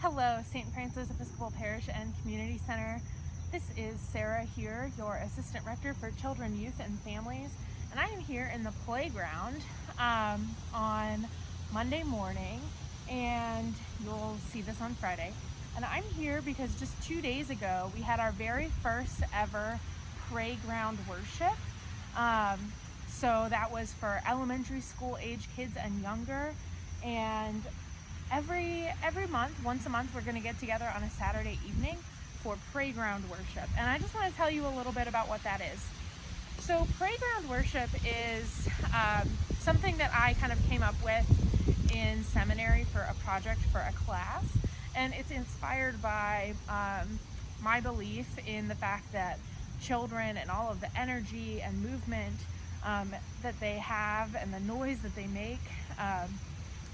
Hello, St. Francis Episcopal Parish and Community Center. This is Sarah here, your Assistant Rector for Children, Youth, and Families. And I am here in the playground on Monday morning, and you'll see this on Friday. And I'm here because just 2 days ago, we had our very first ever Prayground Worship. So that was for elementary school age kids and younger. And every month, once a month, we're going to get together on a Saturday evening for Prayground Worship. And I just want to tell you a little bit about what that is. So Prayground Worship is something that I kind of came up with in seminary for a project for a class. And it's inspired by my belief in the fact that children and all of the energy and movement that they have and the noise that they make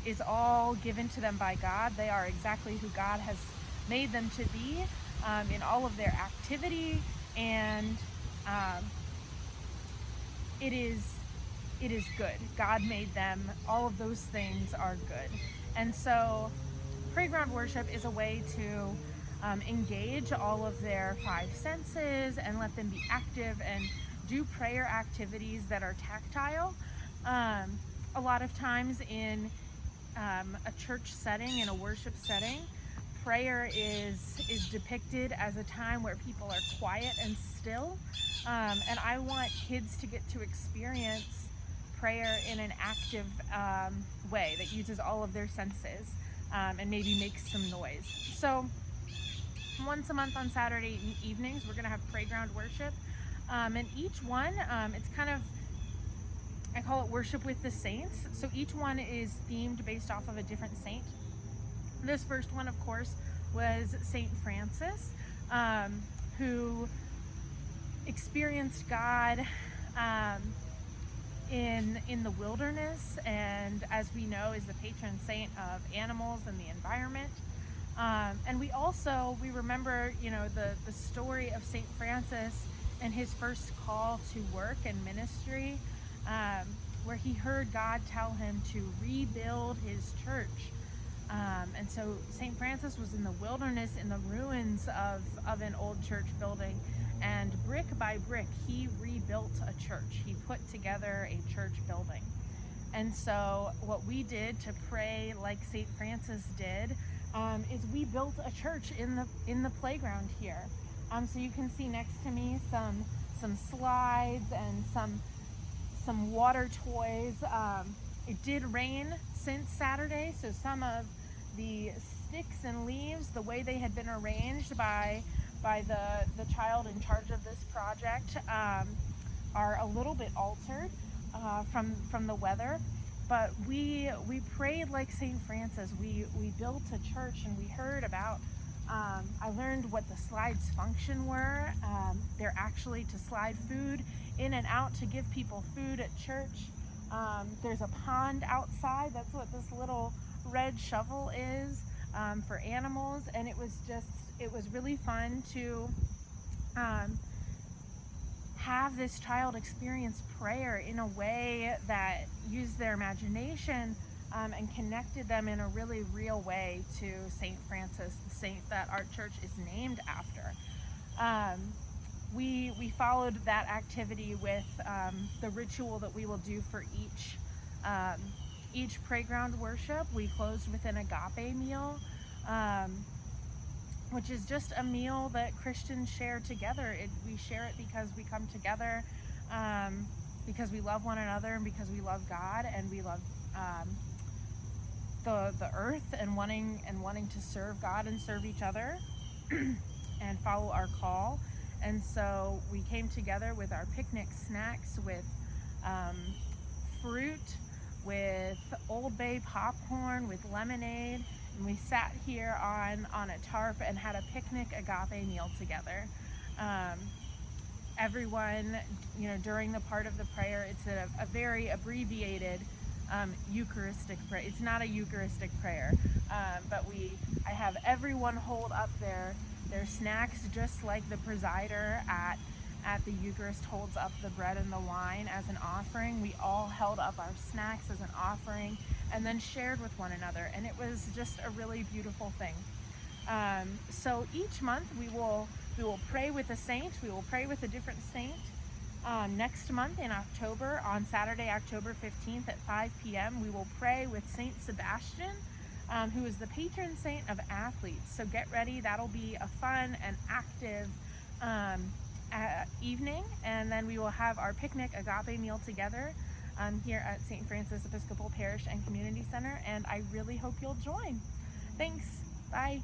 is all given to them by God. They are exactly who God has made them to be in all of their activity, and it is good. God made them. All of those things are good. And so Prayground Worship is a way to engage all of their five senses and let them be active and do prayer activities that are tactile. A lot of times in a church setting, in a worship setting, prayer is depicted as a time where people are quiet and still. And I want kids to get to experience prayer in an active way that uses all of their senses and maybe makes some noise. So once a month on Saturday evenings, we're going to have Prayground Worship. And each one, it's kind of, I call it Worship with the Saints. So each one is themed based off of a different saint. This first one, of course, was St. Francis, who experienced God in the wilderness, and as we know, is the patron saint of animals and the environment. And we remember, the story of St. Francis and his first call to work and ministry, where he heard God tell him to rebuild his church. And so St. Francis was in the wilderness, in the ruins of an old church building, and brick by brick, he rebuilt a church. He put together a church building. And so what we did to pray like St. Francis did is we built a church in the playground here. So you can see next to me some slides and some water toys. It did rain since Saturday, so some of the sticks and leaves, the way they had been arranged by the child in charge of this project, are a little bit altered from the weather. But we prayed like St. Francis. We built a church, and we heard about, I learned what the slides function were. They're actually to slide food in and out to give people food at church. There's a pond outside. That's what this little red shovel is, for animals. And it was really fun to have this child experience prayer in a way that used their imagination and connected them in a really real way to St. Francis, the saint that our church is named after. We followed that activity with the ritual that we will do for each Prayground Worship. We closed with an agape meal, which is just a meal that Christians share together. We share it because we come together, because we love one another, and because we love God, and we love the earth, and wanting to serve God and serve each other and follow our call. And so we came together with our picnic snacks, with fruit, with Old Bay popcorn, with lemonade, and we sat here on a tarp and had a picnic agape meal together. Everyone, during the part of the prayer, it's a very abbreviated Eucharistic prayer. It's not a Eucharistic prayer, but I have everyone hold up their snacks, just like the presider at the Eucharist holds up the bread and the wine as an offering. We all held up our snacks as an offering and then shared with one another, and it was just a really beautiful thing. So each month we will pray with a saint. We will pray with a different saint. Next month in October, on Saturday, October 15th at 5 p.m., we will pray with Saint Sebastian, who is the patron saint of athletes. So get ready. That'll be a fun and active evening. And then we will have our picnic agape meal together here at St. Francis Episcopal Parish and Community Center. And I really hope you'll join. Thanks. Bye.